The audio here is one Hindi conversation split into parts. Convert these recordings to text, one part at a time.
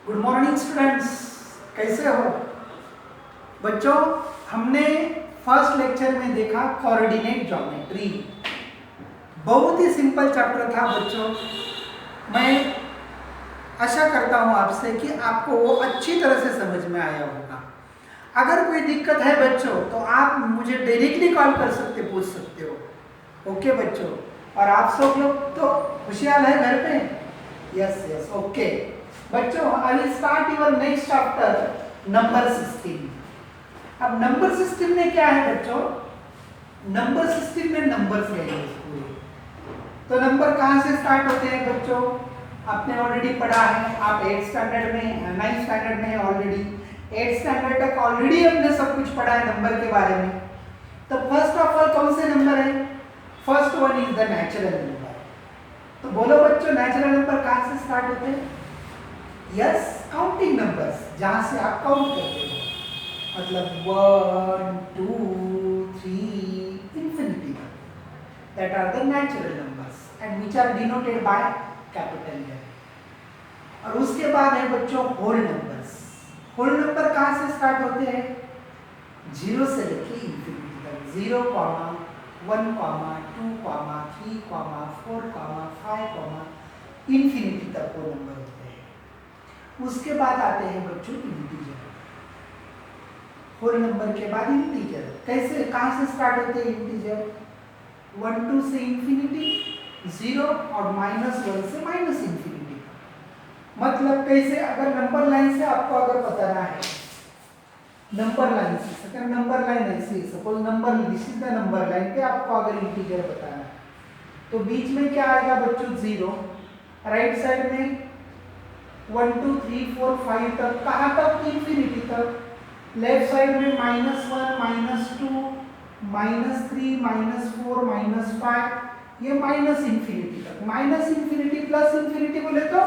गुड मॉर्निंग स्टूडेंट्स, कैसे हो बच्चों। हमने फर्स्ट लेक्चर में देखा कोऑर्डिनेट ज्योमेट्री। बहुत ही सिंपल चैप्टर था बच्चों। मैं आशा करता हूँ आपसे कि आपको वो अच्छी तरह से समझ में आया होगा। अगर कोई दिक्कत है बच्चों तो आप मुझे डायरेक्टली कॉल कर सकते, पूछ सकते हो। ओके बच्चों, और आप सब लोग तो खुशहाल है घर पे? यस यस, ओके बच्चों, I will start your next chapter number system. अब नंबर सिस्टम में क्या है बच्चों? नंबर सिस्टम में नंबर्स लेंगे पूरे। तो नंबर कहाँ से स्टार्ट होते हैं बच्चों? आपने ऑलरेडी पढ़ा है, आप 8th स्टैंडर्ड में 9th स्टैंडर्ड में ऑलरेडी 8th स्टैंडर्ड तक ऑलरेडी हमने सब कुछ पढ़ा है नंबर के बारे में। तो फर्स्ट ऑफ ऑल कौन से नंबर है? First one is the natural number. तो बोलो बच्चों, नेचुरल नंबर कहाँ से स्टार्ट होते हैं? यस, काउंटिंग नंबर्स, जहां से आप काउंट करते हो, मतलब 1 2 3 इंफिनिटी तक। That are the natural numbers and which are denoted by capital letter. और उसके बाद है बच्चों होल नंबर्स। होल नंबर कहां से स्टार्ट होते हैं? 0 से लेके इंफिनिटी तक। 0, 1, 2, 3, 4, 5, इंफिनिटी तक वो नंबर होते हैं। उसके बाद आते हैं बच्चों इंटीजर। होल नंबर के बाद इंटीजर। कैसे, कहां से स्टार्ट होते हैं इंटीजर? 1 2 से इंफिनिटी, 0 और -1 से माइनस इंफिनिटी। मतलब कैसे, अगर नंबर लाइन से आपको अगर बताना है, नंबर लाइन से, अगर नंबर लाइन ऐसी, suppose number, this is the number line पे आपको अगर इंटीजर बताना है, तो बीच में क्या आएगा बच्चों? 0। राइट साइड में 1 2 3 4 5 तक, कहाँ तक? इंफिनिटी तक। लेफ्ट साइड में -1 -2 -3 -4 -5, ये माइनस इंफिनिटी तक। माइनस इंफिनिटी प्लस इंफिनिटी बोले तो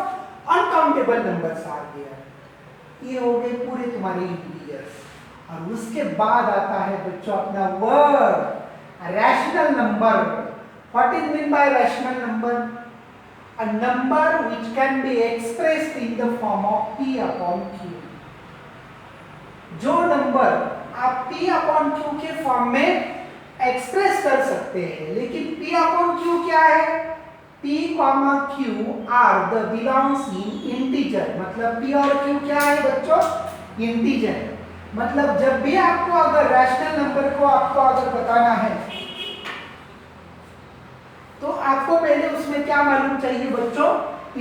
अनकाउंटेबल नंबर्स आ गया। ये हो गए पूरे तुम्हारे इंटीजर्स। और उसके बाद आता है बच्चों अपना word rational number. What is mean by rational number? A number which can be expressed in the form of P upon Q। जो नंबर आप P upon Q के फॉर्म में एक्सप्रेस कर सकते हैं, लेकिन P upon Q क्या है? P, Q are the belongs in integer. मतलब P और Q क्या है बच्चों? इंटीजर। मतलब जब भी आपको अगर रैशनल नंबर को आपको अगर बताना है, तो आपको पहले उसमें क्या मालूम चाहिए बच्चों?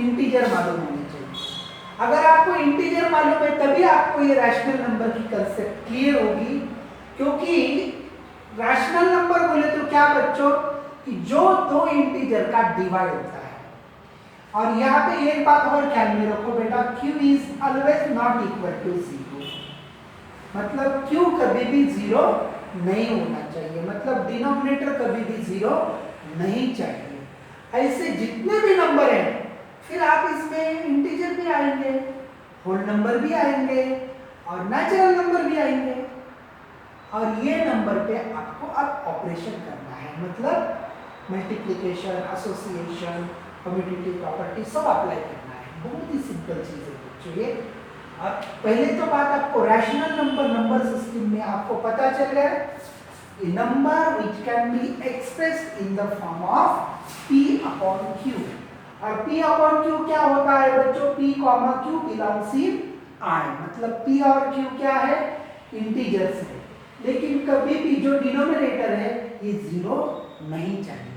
इंटीजर मालूम होने चाहिए। अगर आपको इंटीजर मालूम है तभी आपको ये रैशनल नंबर की कंसेप्ट क्लियर होगी। क्योंकि रैशनल नंबर बोले तो क्या बच्चों? कि जो दो इंटीजर का डिवाइड होता है। और यहाँ पे एक बात और ख्याल में रखो बेटा, Q is always not equal to 0। मतलब Q कभी भी 0 नहीं होना चाहिए, मतलब डिनोमिनेटर कभी भी 0 नहीं चाहिए। ऐसे जितने भी नंबर हैं, फिर आप इसमें इंटीजर भी आएंगे, होल नंबर भी आएंगे और नेचुरल नंबर भी आएंगे। और ये नंबर पे आपको अब ऑपरेशन करना है, मतलब मल्टीप्लिकेशन, एसोसिएशन, कम्यूटेटिव प्रॉपर्टी सब अप्लाई करना है। बहुत ही सिंपल चीज है बच्चों ये। अब पहले तो बात आपको रैशनल नंबर, नंबर सिस्टम में आपको पता चल गया a number which can be expressed in the form of P upon Q। और P upon Q क्या होता है बच्चों? P, Q belongs in I। मतलब P और Q क्या है? इंटीजर्स है। लेकिन कभी भी जो डिनोमिनेटर है ये 0 नहीं चाहिए।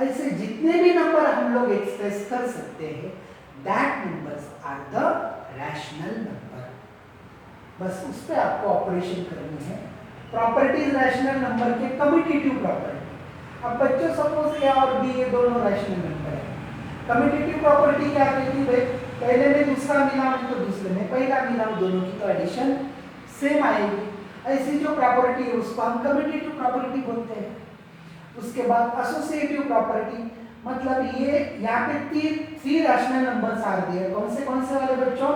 ऐसे जितने भी नंबर हम लोग एक्सप्रेस कर सकते हैं, that numbers are the rational number. बस उस पर आपको ऑपरेशन करनी है। प्रॉपर्टीज रैशनल नंबर के, कम्यूटेटिव प्रॉपर्टी। अब बच्चों सपोज A और B ये दोनों रैशनल नंबर है। कम्यूटेटिव प्रॉपर्टी क्या कहती है? पहले में दूसरा मिलाऊं तो दूसरे में पहला मिलाऊं, दोनों की तो एडिशन सेम आएगी। ऐसी जो प्रॉपर्टी है उसको हम कम्यूटेटिव प्रॉपर्टी बोलते हैं। उसके बाद एसोसिएटिव प्रॉपर्टी, मतलब ये यहाँ पे 3 रैशनल नंबर्स आ दिए। कौन से वाले बच्चों?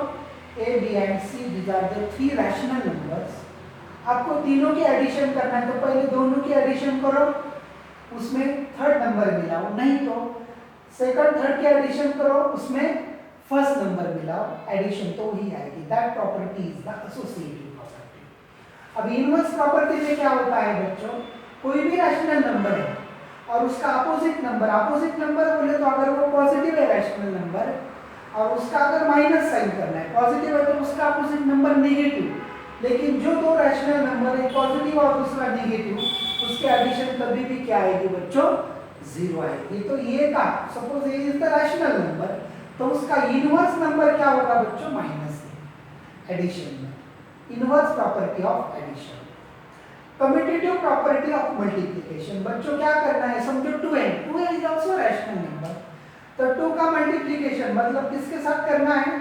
A, B and C, these are the 3 rational numbers. आपको तीनों की एडिशन करना है, तो पहले दोनों की एडिशन करो, उसमें थर्ड नंबर मिलाओ, नहीं तो सेकंड थर्ड की एडिशन करो, उसमें फर्स्ट नंबर मिलाओ, एडिशन तो वही आएगी। That property is the associative property. अब इनवर्स प्रॉपर्टी में क्या होता है बच्चों, कोई भी रैशनल नंबर है और उसका अपोजिट नंबर बोले तो अगर वो पॉजिटिव है रैशनल नंबर और उसका अगर माइनस साइन करना है, पॉजिटिव है तो उसका अपोजिट नंबर नेगेटिव, लेकिन जो दो रैशनल नंबर है पॉजिटिव और दूसरा नेगेटिव, उसके एडिशन कभी भी क्या आएगी बच्चों, जीरो आएगी। तो ये का सपोज ये इज द रैशनल नंबर, तो उसका इनवर्स नंबर क्या होगा बच्चों, माइनस एडिशन में। Inverse property of addition. Commutative property of multiplication. बच्चों क्या करना है, समझो 2n is also rational number, तो 2 का मल्टीप्लिकेशन मतलब किसके साथ करना है,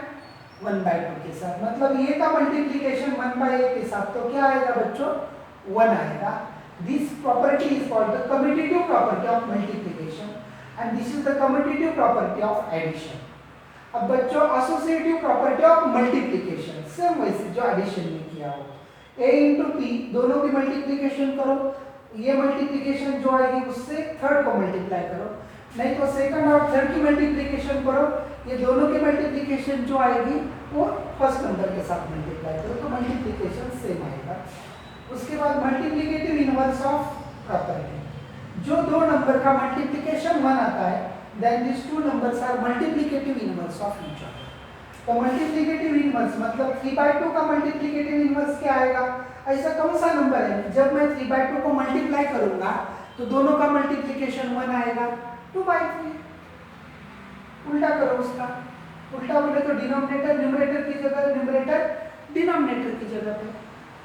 1/2 के साथ। मतलब ये का मल्टीप्लिकेशन 1/a के साथ, तो क्या आएगा बच्चों, 1 आएगा। This property is called the commutative property of multiplication and this is the commutative property of addition. अब बच्चों associative property of multiplication, same वैसे जो एडिशन में किया हो, a इंटू p, दोनों की मल्टीप्लिकेशन करो, ये मल्टीप्लिकेशन जो आएगी उससे थर्ड को मल्टीप्लाई करो, नहीं तो सेकंड और थर्ड की मल्टीप्लिकेशन करो, ये दोनों की मल्टीप्लिकेशन जो आएगी वो फर्स्ट नंबर के साथ मल्टीप्लाई करो, तो मल्टीप्लिकेशन सेम आएगा। उसके बाद मल्टीप्लिकेटिव इनवर्स ऑफ प्रॉपर्टी, जो दो नंबर का मल्टीप्लिकेशन 1 आता है, then these two numbers are multiplicative inverse of each other। तो मल्टीप्लिकेटिव इनवर्स मतलब 3/2 का मल्टीप्लिकेटिव इनवर्स क्या आएगा, ऐसा कौन सा नंबर है जब मैं 3/2 को मल्टीप्लाई करूंगा तो दोनों का मल्टीप्लिकेशन 1 आएगा, 2/3। उल्टा करो उसका, उल्टा बोले तो डिनोमिनेटर न्यूमरेटर की जगह, न्यूमरेटर डिनोमिनेटर की जगह पे,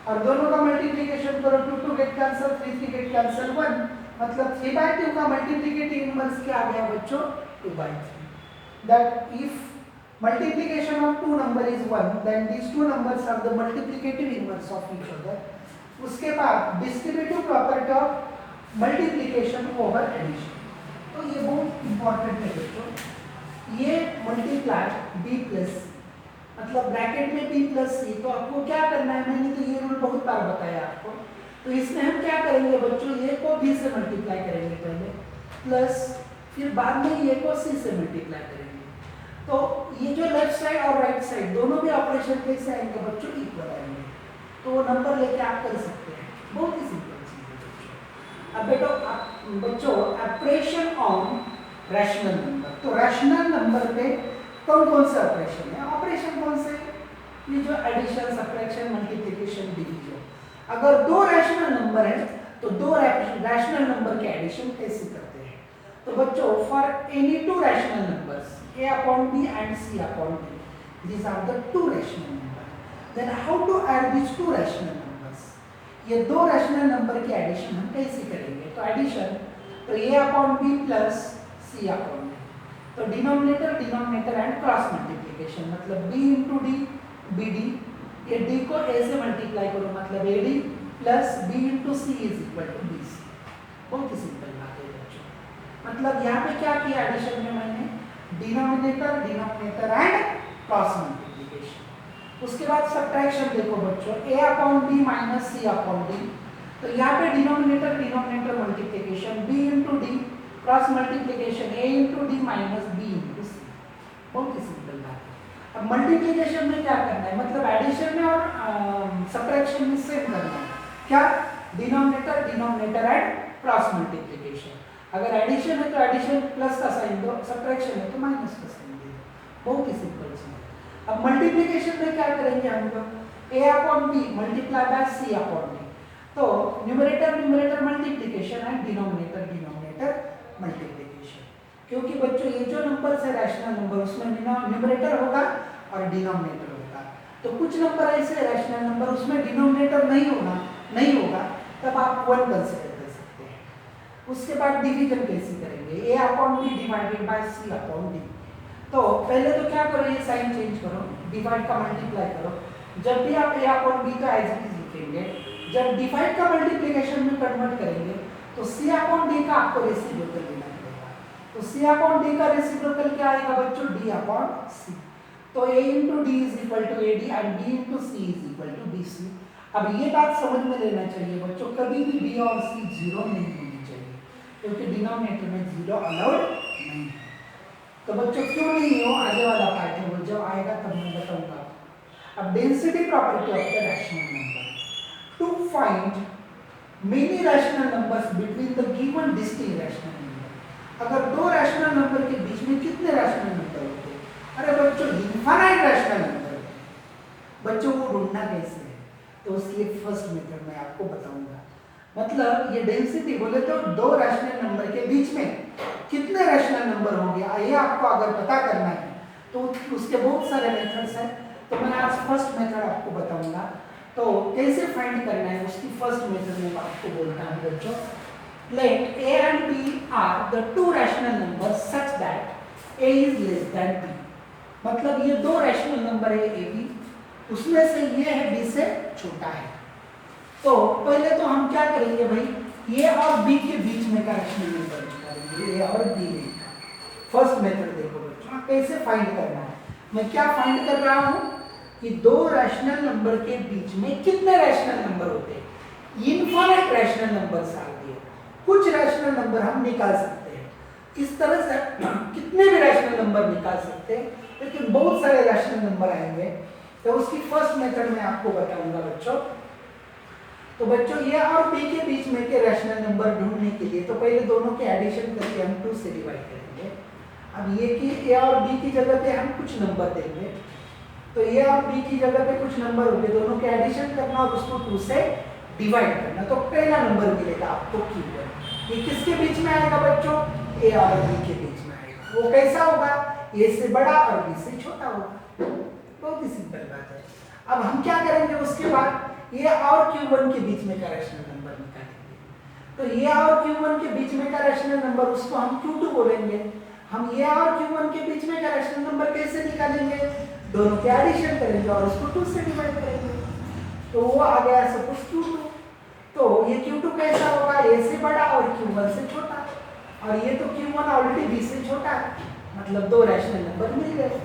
और दोनों का मल्टीप्लिकेशन करो, 2 गेट कैंसिल, 3 गेट कैंसिल 1, मतलब 3/2 का मल्टीप्लिकेटिव इनवर्स क्या आ गया बच्चों, 2/3। That if multiplication of two number is 1, then these two numbers are the multiplicative inverse of each other। उसके बाद distributive property of multiplication over addition, तो ये बहुत इंपॉर्टेंट है बच्चों। ये मल्टीप्लाई b प्लस मतलब ब्रैकेट में b प्लस c, तो आपको क्या करना है, मैंने तो ये रूल बहुत बार बताया आपको। तो इसमें हम क्या करेंगे बच्चों, ये को b से मल्टीप्लाई करेंगे पहले, प्लस फिर बाद में ये को c से मल्टीप्लाई करेंगे। तो ये जो लेफ्ट साइड और राइट साइड दोनों भी ऑपरेशन कैसे आएंगे बच्चों, इक्वल आएंगे, तो वो नंबर लेके आप कर सकते हैं, बहुत ही सिंपल चीज है बच्चों। अब बच्चों ऑपरेशन ऑन रैशनल नंबर, तो रैशनल नंबर पे कौन कौन से ऑपरेशन है, ऑपरेशन कौन से, ये जो एडिशन, सब्ट्रैक्शन, मल्टीप्लिकेशन, डिवीजन। अगर दो रैशनल नंबर है तो दो रैशनल नंबर के एडिशन कैसे करते हैं, तो बच्चों for any two rational numbers a upon b and c upon d, these are the two rational numbers, then how to add these two rational numbers, ये दो रैशनल नंबर के एडिशन हम कैसे करेंगे, तो एडिशन तो a upon b plus c upon d, तो डिनोमिनेटर एंड क्रॉस मल्टीप्लिकेशन, मतलब b into d bd, ये d को a से मल्टीप्लाई करो मतलब ad plus b into c is equal to bc। बहुत ही सिंपल बात है बच्चों। मतलब यहाँ पे क्या किया एडिशन में, मैंने डिनोमिनेटर एंड क्रॉस मल्टीप्लिकेशन। उसके बाद सब्ट्रैक्शन देखो बच्चों, a upon b minus c upon d, तो यहाँ पे denominator multiplication b into d, cross multiplication a into d minus b into c। बहुत ही सिंपल बात है। अब मल्टीप्लिकेशन में क्या करना है, मतलब एडिशन में और सब्ट्रैक्शन में सेम करना है, क्या, डिनोमिनेटर एंड क्रॉस मल्टीप्लिकेशन। अगर एडिशन है तो एडिशन प्लस का साइन दो, सब्ट्रैक्शन है तो माइनस का साइन दे दो, बहुत ही सिंपल चीज। अब मल्टीप्लिकेशन में क्या करेंगे हम लोग, a upon b multiply by c upon d, तो numerator multiplication and denominator multiplication. क्योंकि बच्चों ये जो नंबर है रैशनल नंबर, उसमें न्यूमरेटर होगा और डिनोमिनेटर होगा, तो कुछ नंबर ऐसे रैशनल नंबर उसमें डिनोमिनेटर नहीं होगा, तब आप 1 कंसीडर। उसके बाद डिवीजन कैसे करेंगे, a upon b divided bye c upon d, तो पहले तो क्या करो, ये साइन चेंज करो, डिवाइड का मल्टीप्लाई करो, जब भी आप a अपॉन b तो एज इट इज लिखेंगे, जब डिवाइड का मल्टीप्लिकेशन में कन्वर्ट करेंगे तो c अपॉन d का आपको रेसिप्रोकल लेना पड़ेगा, तो c अपॉन d का रेसिप्रोकल क्या आएगा बच्चों, d अपॉन c, तो a into d is equal to ad and b into c is equal to bc। अब ये बात समझ में लेना चाहिए बच्चों, कभी भी b और c जीरो नहीं होनी चाहिए, क्योंकि डिनोमिनेटर में जीरो अलाउड नहीं है। तो बच्चों क्यों नहीं हो, आगे वाला पार्ट है, वो जब आएगा तब मैं बताऊंगा। अब density property of the rational number, to find many rational numbers between the given distinct rational number. अगर दो रैशनल नंबर के बीच में कितने रैशनल नंबर होते हैं? अरे बच्चों इनफाइनाइट रैशनल नंबर होते हैं। बच्चों वो ढूंढना कैसे है? तो उसकी एक फर्स्ट मेथड मैं आपको बताऊंगा। मतलब ये डेंसिटी बोले तो दो रैशनल नंबर के बीच में कितने रैशनल नंबर होंगे, ये आपको अगर पता करना है तो उसके बहुत सारे मेथड्स हैं। तो मैं आज फर्स्ट मेथड आपको बताऊंगा। तो कैसे फाइंड करना है उसकी फर्स्ट मेथड में आपको बोलता हूं बच्चों। Let a and b are the two rational numbers such that a is less than b। मतलब ये दो रैशनल नंबर है a b, उसमें से ये है b से छोटा है। तो पहले तो हम क्या करेंगे भाई, a और b के बीच में का रैशनल नंबर निकालेंगे, a और b में। फर्स्ट मेथड देखो बच्चों कैसे फाइंड करना है। मैं क्या फाइंड कर रहा हूं कि दो रैशनल नंबर के बीच में कितने रैशनल नंबर होते हैं। इनफाइनाइट रैशनल नंबर आ गए, कुछ रैशनल नंबर हम निकाल सकते हैं। इस तरह से कितने भी रैशनल नंबर निकाल सकते हैं, लेकिन बहुत सारे रैशनल नंबर आएंगे। तो उसकी फर्स्ट मेथड मैं आपको बताऊंगा बच्चों। तो बच्चों ये और बी के बीच में के रैशनल नंबर ढूंढने के लिए तो पहले दोनों के एडिशन करके हम 2 से डिवाइड करेंगे। अब ये कि ए और बी की जगह पे हम कुछ नंबर देंगे, तो ए और बी की जगह पे कुछ नंबर होंगे, दोनों के एडिशन करना और उसको 2 से डिवाइड करना। तो पहला नंबर मिलेगा आपको Q1। ये किसके बीच में आएगा बच्चों? ए और बी के बीच में आएगा। वो कैसा होगा? ए से बड़ा और बी से छोटा होगा। बहुत ही सिंपल बात है। अब हम क्या करेंगे उसके बाद, ए और Q1 के बीच में का रैशनल नंबर निकालेंगे। तो ए और Q1 के बीच में का रैशनल नंबर उसको हम Q2 बोलेंगे। हम ए और Q1 के बीच में का रैशनल नंबर कैसे निकालेंगे? दोनों के एडिशन करेंगे और उसको 2 से डिवाइड करेंगे। तो वो आ गया सपोज Q2। तो ये Q2 कैसा होगा? ए से बड़ा और Q1 से छोटा। और ये तो Q1 ऑलरेडी बी से छोटा है, मतलब दो रैशनल नंबर मिल गए।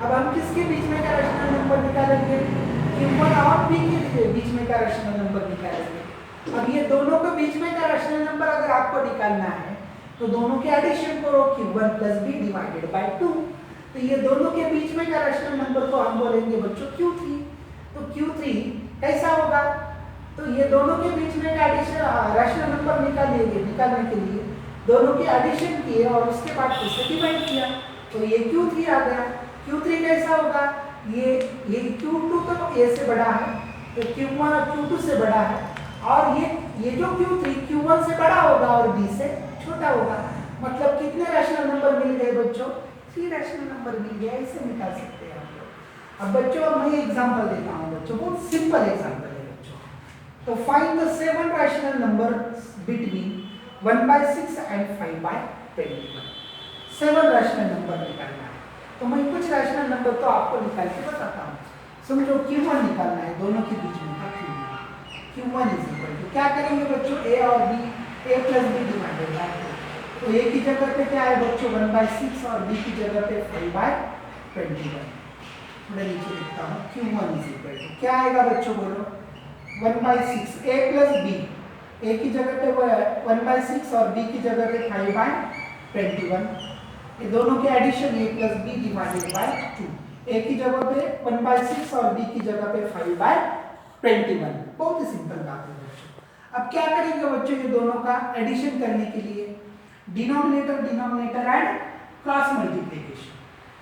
अब हम किसके बीच में का रैशनल नंबर निकालेंगे? Q1 और b के बीच में का रैशनल नंबर निकालेंगे। अब ये दोनों के बीच में का रैशनल नंबर अगर आपको निकालना है तो दोनों के एडिशन करो, Q1 + b डिवाइडेड बाय 2। तो ये दोनों के बीच में का रैशनल नंबर को हम बोलेंगे बच्चों Q3। तो Q3 कैसा होगा? तो ये दोनों के बीच में का एडिशन रैशनल नंबर निकालने के लिए दोनों के एडिशन किए और उसके बाद 2 से डिवाइड किया, तो ये Q3 आ गया। Q3 कैसा होगा? ये Q2 तो a से बड़ा है, तो Q1 Q2 से बड़ा है, और ये जो Q3 Q1 से बड़ा होगा और b से छोटा होगा। मतलब कितने रैशनल नंबर मिल गए बच्चों? 3 रैशनल नंबर मिल गया। इसे निकाल सकते हैं हम लोग। अब बच्चों मैं एग्जांपल देता हूं बच्चों, बहुत सिंपल एग्जांपल है बच्चों। तो find the 7 rational numbers between 1/6 and 5/21। 7 rational number निकालना है। तो मैं कुछ रैशनल नंबर तो आपको निकाल के बताता हूँ। समझो Q1 निकालना है, दोनों के बीच में का Q1 = क्या करेंगे बच्चों? a और b, a + b divided by 2। तो a की जगह पे क्या है बच्चों? 1/6 और b की जगह पे 5/21। थोड़ा नीचे लिखता हूँ। Q1 = क्या आएगा बच्चों बोलो? 1/6 a + b, a की जगह पे 1/6 और b की जगह पे 5/21। ये दोनों के addition a + b divided by 2। a की जगह पे 1/6 और b की जगह पे 5/21। बहुत ही सिंपल बात है बच्चों। अब क्या करेंगे बच्चों? ये दोनों का एडिशन करने के लिए डिनोमिनेटर ऐड क्रॉस मल्टीप्लिकेशन।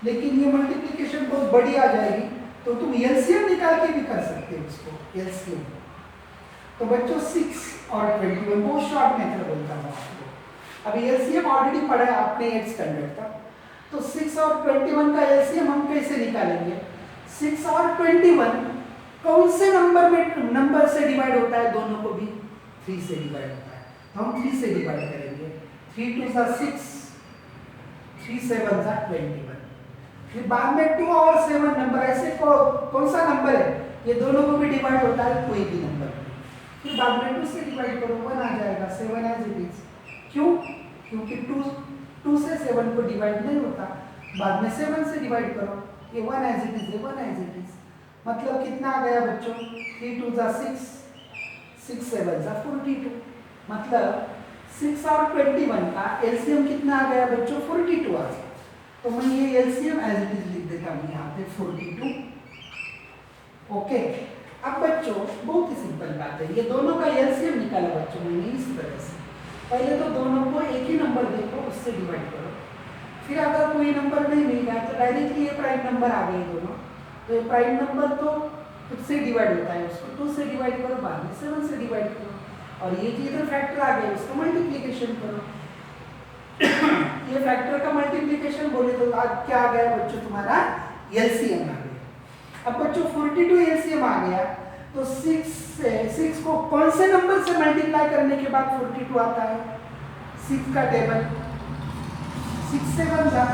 लेकिन ये मल्टीप्लिकेशन बहुत बड़ी आ जाएगी, तो तुम एलसीएम निकाल के भी कर सकते हो उसको, एलसीएम। तो बच्चों 6 और 21 बहुत शॉर्ट मेथड बोलता हूँ आपको। अभी एलसीएम ऑलरेडी पढ़ा है आपने 8th स्टैंडर्ड का। तो 6 और 21 का एलसीएम हम कैसे निकालेंगे? 6 और 21 कौन से नंबर से डिवाइड होता है? दोनों को भी 3 से डिवाइड होता है, तो हम 3 से डिवाइड करेंगे। 3 2 = 6, 3 7 = 21। फिर बाद में 2 और 7 नंबर ऐसे कौन सा नंबर है? ये दोनों को भी डिवाइड होता है, कोई भी नंबर। फिर बाद में 2 से डिवाइड करो, 1 आ जाएगा, 7 एज इट इज। क्यों? क्योंकि 2 से 7 को डिवाइड नहीं होता। बाद में 7 से डिवाइड करो, ये 1 as it is, 1 as it is. मतलब कितना आ गया बच्चों? 3 2 = 6, 6 7 = 42। मतलब 6 और 21 का एलसीएम कितना आ गया बच्चों? 42 आ गया। तो मैं ये एलसीएम एज इट इज लिख देता हूँ यहाँ पे 42। ओके, अब बच्चों बहुत ही सिंपल बात है, ये दोनों का एलसीएम निकाला बच्चों मैंने इस तरह से। पहले तो दोनों को एक ही नंबर देखो, उससे डिवाइड करो। फिर अगर कोई नंबर नहीं मिल रहा तो डायरेक्टली ये प्राइम नंबर आ गए दोनों। तो ये प्राइम नंबर तो खुद से डिवाइड होता है, उसको 2 से डिवाइड करो, बाद में 7 से डिवाइड करो, और ये जो इधर फैक्टर आ गया उसका मल्टीप्लिकेशन करो। ये फैक्टर का मल्टीप्लिकेशन बोले तो आज क्या आ गया बच्चों तुम्हारा एलसीएम आ गया। अब बच्चों 42 एलसीएम आ गया, तो 6 को कौन से नंबर से मल्टीप्लाई करने के बाद 42 आता है? 6 का टेबल, 6 से 1 जा,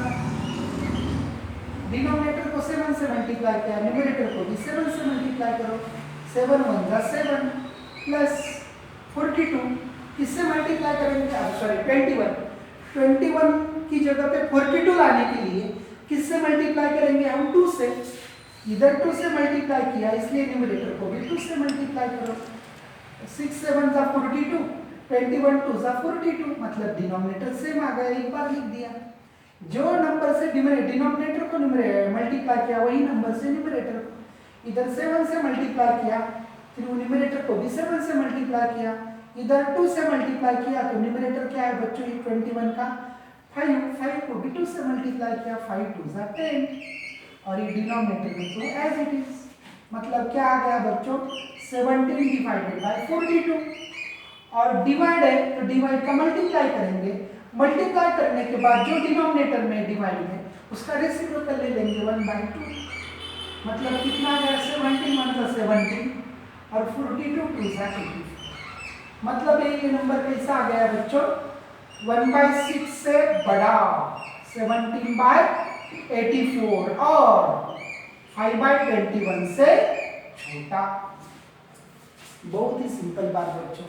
डिनोमिनेटर को 7 से मल्टीप्लाई किया, न्यूमरेटर को भी 7 से मल्टीप्लाई करो, 7 1 जा 7 प्लस 42 किससे मल्टीप्लाई करेंगे? सॉरी 21 की जगह पे 42 लाने के लिए किससे मल्टीप्लाई करेंगे हम? 2 से। इधर 2 से मल्टीप्लाई किया इसलिए न्यूमरेटर को भी 2 से मल्टीप्लाई करो। 6 7 जा 42, 21 2 जा 42, मतलब डिनोमिनेटर सेम आ गया, एक बार लिख दिया। जो नंबर से डिनोमिनेटर को मल्टीप्लाई किया वही नंबर से न्यूमरेटर को। इधर 7 से मल्टीप्लाई किया, फिर न्यूमरेटर को भी 7 से मल्टीप्लाई किया, इधर 2 से मल्टीप्लाई किया, तो न्यूमरेटर क्या है बच्चों? 21 का 5 को भी 2 से मल्टीप्लाई किया, 5 2 जा 10, और ये डिनोमिनेटर में तो एज इट इज, मतलब क्या आ गया बच्चों? 17 डिवाइडेड बाय 42। और डिवाइड है तो डिवाइड का मल्टीप्लाई करेंगे, मल्टीप्लाई करने के बाद जो डिनोमिनेटर में डिवाइड है उसका रेसिप्रोकल ले लेंगे 1/2, मतलब कितना आ गया? 17 1 जा 17 और 42 2 जा 84। मतलब ये नंबर कैसा आ गया बच्चों? 1/6 से बड़ा, 17/84 और 5/21 से छोटा। बहुत ही सिंपल बात बच्चों।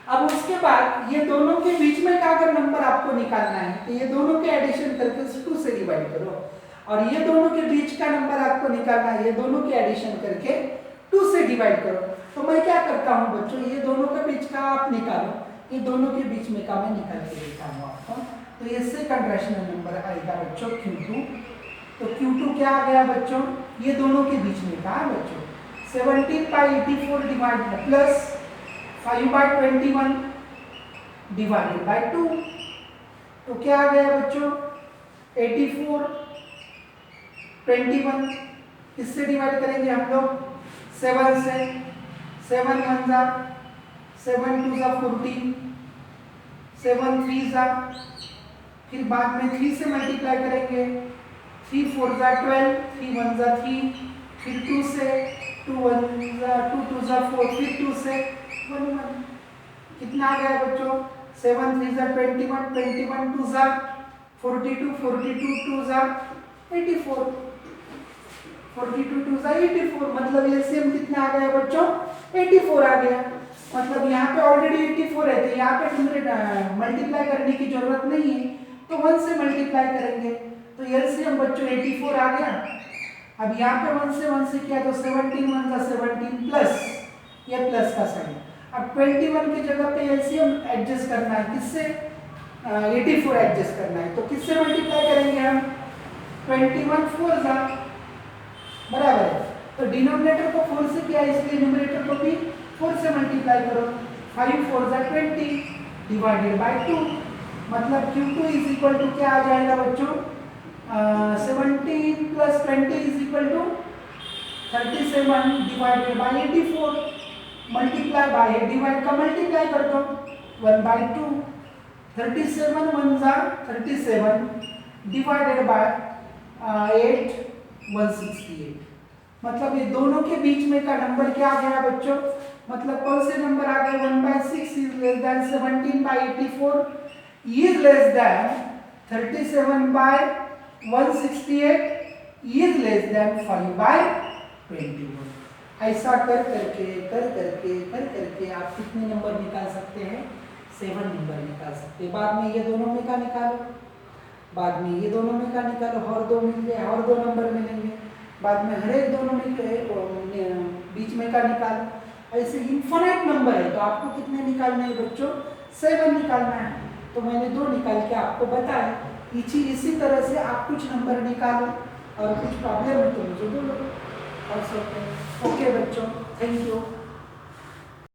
अब उसके बाद ये दोनों के बीच में का अगर नंबर आपको निकालना है तो ये दोनों के एडिशन करके 2 से डिवाइड करो, और ये दोनों के बीच का नंबर आपको निकालना है, ये दोनों के एडिशन करके 2 से डिवाइड करो। तो मैं क्या करता हूँ बच्चों, ये दोनों के बीच का आप निकालो, ये दोनों के बीच में का मैं निकाल के देता हूँ आपको। तो ये सेकंड रैशनल नंबर आएगा बच्चों Q2। तो Q2 क्या आ गया बच्चों? ये दोनों के बीच में का है बच्चों 17/84 डिवाइड प्लस 5/21 डिवाइडेड बाय 2। तो क्या आ गया बच्चों? 84 21 किससे डिवाइड करेंगे हम लोग? 7 से। 7 1 जा 7 2 जा 14, 7 3 जा, फिर बाद में 3 से मल्टीप्लाई करेंगे, 3 4 जा 12, 3 1 जा 3, फिर 2 से, 2 1 जा 2 2 जा 4, फिर 2 से 1 1। कितना आ गया बच्चों? 7 3 जा 21, 21 2 जा 42, 42 2 जा 84, 42 2 जा 84, मतलब एलसीएम कितना आ गया बच्चों? 84 आ गया। मतलब यहाँ पे ऑलरेडी 84 है, तो यहाँ पे मल्टीप्लाई करने की जरूरत नहीं है, तो 1 से मल्टीप्लाई करेंगे, तो एलसीएम बच्चों 84 आ गया। अब यहाँ पे 1 से किया तो 17 1 जा 17 प्लस ये प्लस का साइन। अब 21 की जगह पे एलसीएम एडजस्ट करना है, किससे? 84 एडजस्ट करना है, तो किससे मल्टीप्लाई करेंगे हम? 21 4 जा बराबर है, तो डिनोमिनेटर को 4 से किया इसलिए न्यूमरेटर को भी 4 से मल्टीप्लाई करो, 5 4 जा 20 डिवाइडेड बाय 2, मतलब Q2 इज इक्वल टू क्या आ जाएगा बच्चों? 17 plus 20 is equal to 37 divided by 84, multiply by divide का मल्टीप्लाई कर दो 1/2, 37 1 जा 37 डिवाइडेड बाय 8 168। मतलब ये दोनों के बीच में का नंबर क्या आ गया बच्चों? मतलब कौन से नंबर आ गए? 1/6 is less than 17/84 is less than 37/168 is less than 5/21। ऐसा कर करके आप कितने नंबर निकाल सकते हैं? 7 नंबर निकाल सकते हैं। बाद में ये दोनों में का निकालो, बाद में ये दोनों में का निकालो, और 2 मिल गए, और 2 नंबर मिलेंगे, बाद में हर एक दोनों में बीच में का निकालो। ऐसे इनफिनिट नंबर है, तो आपको कितने निकालने हैं बच्चों? 7 निकालना है। तो मैंने 2 निकाल के आपको बताया। इसी तरह से आप कुछ नंबर निकालो और कुछ प्रॉब्लम है तो मुझे बोलो और सब। ओके बच्चों, थैंक यू।